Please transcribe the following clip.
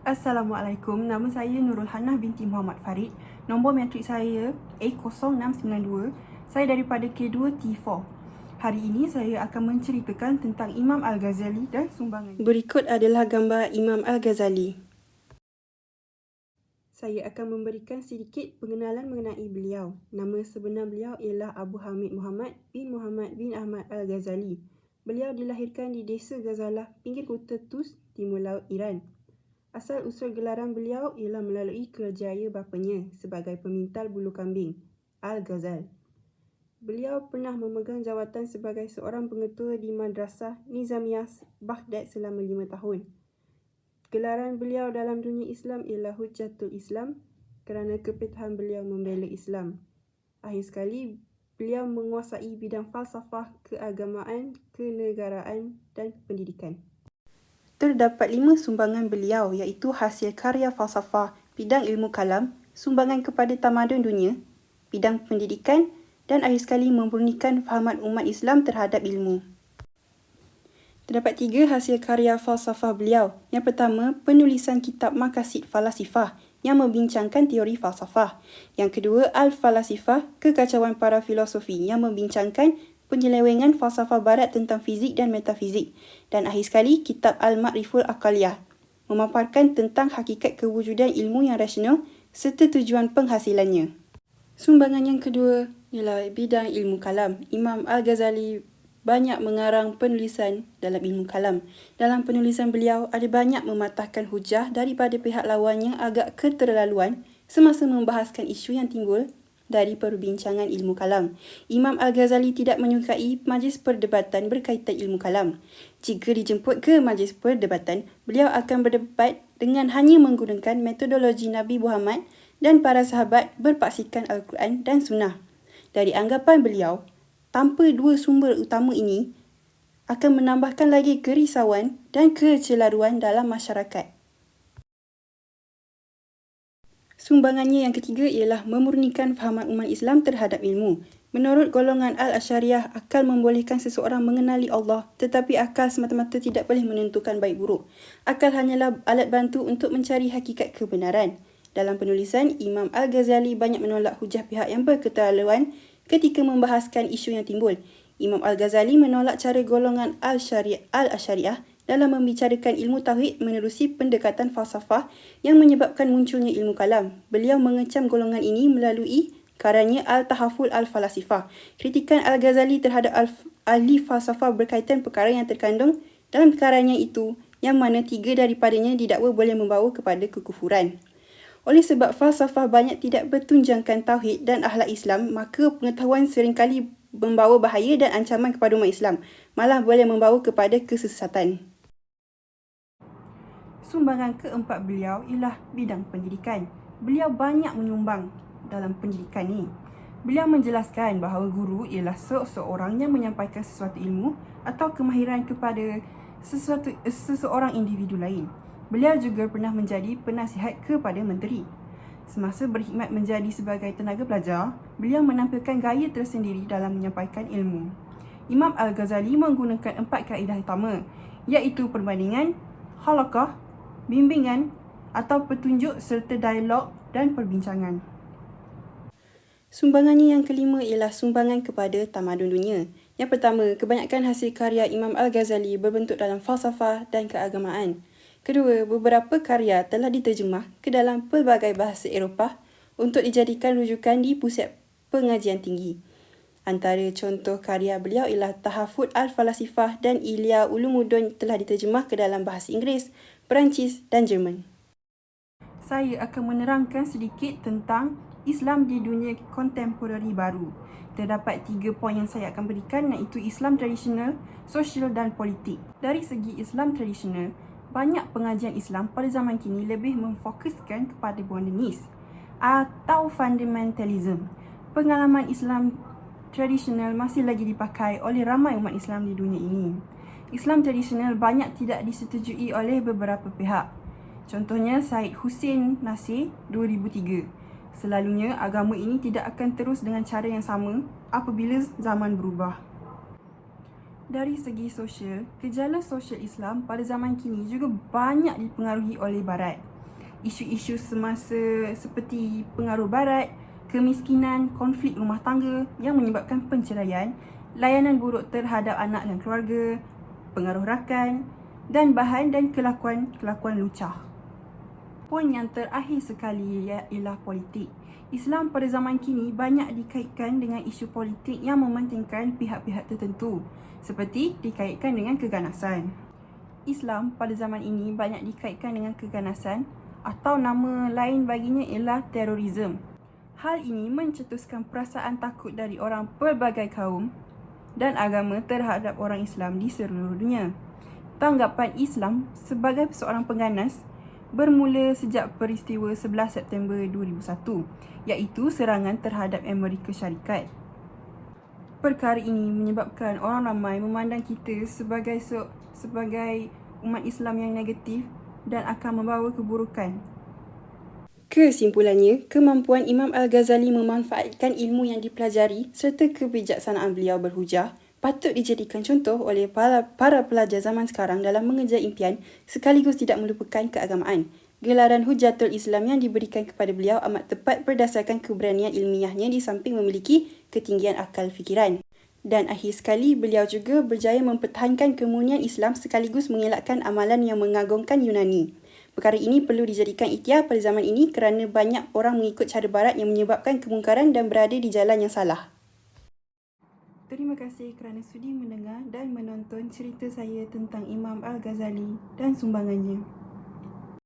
Assalamualaikum, nama saya Nurul Hannah binti Muhammad Farid. Nombor matrik saya A0692. Saya daripada K2 T4. Hari ini saya akan menceritakan tentang Imam Al-Ghazali dan sumbangan. Berikut adalah gambar Imam Al-Ghazali. Saya akan memberikan sedikit pengenalan mengenai beliau. Nama sebenar beliau ialah Abu Hamid Muhammad bin Ahmad Al-Ghazali. Beliau dilahirkan di Desa Ghazalah, pinggir kota Tus, Timur Laut Iran. Asal-usul gelaran beliau ialah melalui kerjaya bapanya sebagai pemintal bulu kambing, Al-Ghazal. Beliau pernah memegang jawatan sebagai seorang pengetua di Madrasah Nizamiyah Baghdad selama 5 tahun. Gelaran beliau dalam dunia Islam ialah Hujjatul Islam kerana kepitahan beliau membela Islam. Akhir sekali, beliau menguasai bidang falsafah, keagamaan, kenegaraan dan pendidikan. Terdapat 5 sumbangan beliau iaitu hasil karya falsafah, bidang ilmu kalam, sumbangan kepada tamadun dunia, bidang pendidikan dan akhir sekali memurnikan fahaman umat Islam terhadap ilmu. Terdapat 3 hasil karya falsafah beliau. Yang pertama, penulisan kitab Maqasid Falasifah yang membincangkan teori falsafah. Yang kedua, Al-Falasifah, kekacauan para filosofi yang membincangkan penyelewengan falsafah barat tentang fizik dan metafizik. Dan akhir sekali, kitab Al-Ma'riful Aqaliyah memaparkan tentang hakikat kewujudan ilmu yang rasional serta tujuan penghasilannya. Sumbangan yang kedua ialah bidang ilmu kalam. Imam Al-Ghazali banyak mengarang penulisan dalam ilmu kalam. Dalam penulisan beliau ada banyak mematahkan hujah daripada pihak lawan yang agak keterlaluan semasa membahaskan isu yang timbul dari perbincangan ilmu kalam. Imam Al-Ghazali tidak menyukai majlis perdebatan berkaitan ilmu kalam. Jika dijemput ke majlis perdebatan, beliau akan berdebat dengan hanya menggunakan metodologi Nabi Muhammad dan para sahabat berpaksikan Al-Quran dan Sunnah. Dari anggapan beliau, tanpa 2 sumber utama ini akan menambahkan lagi kerisauan dan kecelaruan dalam masyarakat. Sumbangannya yang ketiga ialah memurnikan fahaman umat Islam terhadap ilmu. Menurut golongan Al-Asy'ariyah, akal membolehkan seseorang mengenali Allah, tetapi akal semata-mata tidak boleh menentukan baik buruk. Akal hanyalah alat bantu untuk mencari hakikat kebenaran. Dalam penulisan, Imam Al-Ghazali banyak menolak hujah pihak yang berketerlaluan ketika membahaskan isu yang timbul. Imam Al-Ghazali menolak cara golongan Al-Asy'ariyah dalam membicarakan ilmu tauhid menerusi pendekatan falsafah yang menyebabkan munculnya ilmu kalam. Beliau mengecam golongan ini melalui karyanya Al-Tahaful Al-Falasifah. Kritikan Al-Ghazali terhadap ahli falsafah berkaitan perkara yang terkandung dalam karyanya itu, yang mana 3 daripadanya didakwa boleh membawa kepada kekufuran. Oleh sebab falsafah banyak tidak bertunjangkan tauhid dan akhlak Islam, maka pengetahuan seringkali membawa bahaya dan ancaman kepada umat Islam, malah boleh membawa kepada kesesatan. Sumbangan keempat beliau ialah bidang pendidikan. Beliau banyak menyumbang dalam pendidikan ni. Beliau menjelaskan bahawa guru ialah seseorang yang menyampaikan sesuatu ilmu atau kemahiran kepada seseorang individu lain. Beliau juga pernah menjadi penasihat kepada menteri. Semasa berkhidmat menjadi sebagai tenaga pelajar, beliau menampilkan gaya tersendiri dalam menyampaikan ilmu. Imam Al-Ghazali menggunakan 4 kaedah utama, iaitu perbandingan, halaqah, bimbingan atau petunjuk serta dialog dan perbincangan. Sumbangannya yang kelima ialah sumbangan kepada tamadun dunia. Yang pertama, kebanyakan hasil karya Imam Al-Ghazali berbentuk dalam falsafah dan keagamaan. Kedua, beberapa karya telah diterjemah ke dalam pelbagai bahasa Eropah untuk dijadikan rujukan di pusat pengajian tinggi. Antara contoh karya beliau ialah Tahafut Al-Falasifah dan Ihya Ulumuddin telah diterjemah ke dalam bahasa Inggeris, Perancis dan Jerman. Saya akan menerangkan sedikit tentang Islam di dunia kontemporari baru. Terdapat 3 poin yang saya akan berikan, iaitu Islam tradisional, sosial dan politik. Dari segi Islam tradisional, banyak pengajian Islam pada zaman kini lebih memfokuskan kepada modernis atau fundamentalism. Pengalaman Islam tradisional masih lagi dipakai oleh ramai umat Islam di dunia ini. Islam tradisional banyak tidak disetujui oleh beberapa pihak. Contohnya Syed Hussein Nasir 2003. Selalunya agama ini tidak akan terus dengan cara yang sama apabila zaman berubah. Dari segi sosial, gejala sosial Islam pada zaman kini juga banyak dipengaruhi oleh Barat. isu-isu semasa seperti pengaruh barat, kemiskinan, konflik rumah tangga yang menyebabkan perceraian, layanan buruk terhadap anak dan keluarga, pengaruh rakan, dan bahan dan kelakuan lucah. Poin yang terakhir sekali ialah politik. Islam pada zaman kini banyak dikaitkan dengan isu politik yang mementingkan pihak-pihak tertentu, seperti dikaitkan dengan keganasan. Islam pada zaman ini banyak dikaitkan dengan keganasan atau nama lain baginya ialah terorisme. Hal ini mencetuskan perasaan takut dari orang pelbagai kaum dan agama terhadap orang Islam di seluruh dunia. Tanggapan Islam sebagai seorang pengganas bermula sejak peristiwa 11 September 2001, iaitu serangan terhadap Amerika Syarikat. Perkara ini menyebabkan orang ramai memandang kita sebagai umat Islam yang negatif dan akan membawa keburukan. Kesimpulannya, kemampuan Imam Al-Ghazali memanfaatkan ilmu yang dipelajari serta kebijaksanaan beliau berhujah patut dijadikan contoh oleh para pelajar zaman sekarang dalam mengejar impian sekaligus tidak melupakan keagamaan. Gelaran Hujatul Islam yang diberikan kepada beliau amat tepat berdasarkan keberanian ilmiahnya di samping memiliki ketinggian akal fikiran. Dan akhir sekali, beliau juga berjaya mempertahankan kemurnian Islam sekaligus mengelakkan amalan yang mengagungkan Yunani. Perkara ini perlu dijadikan ikhtiar pada zaman ini kerana banyak orang mengikut cara barat yang menyebabkan kemungkaran dan berada di jalan yang salah. Terima kasih kerana sudi mendengar dan menonton cerita saya tentang Imam Al-Ghazali dan sumbangannya.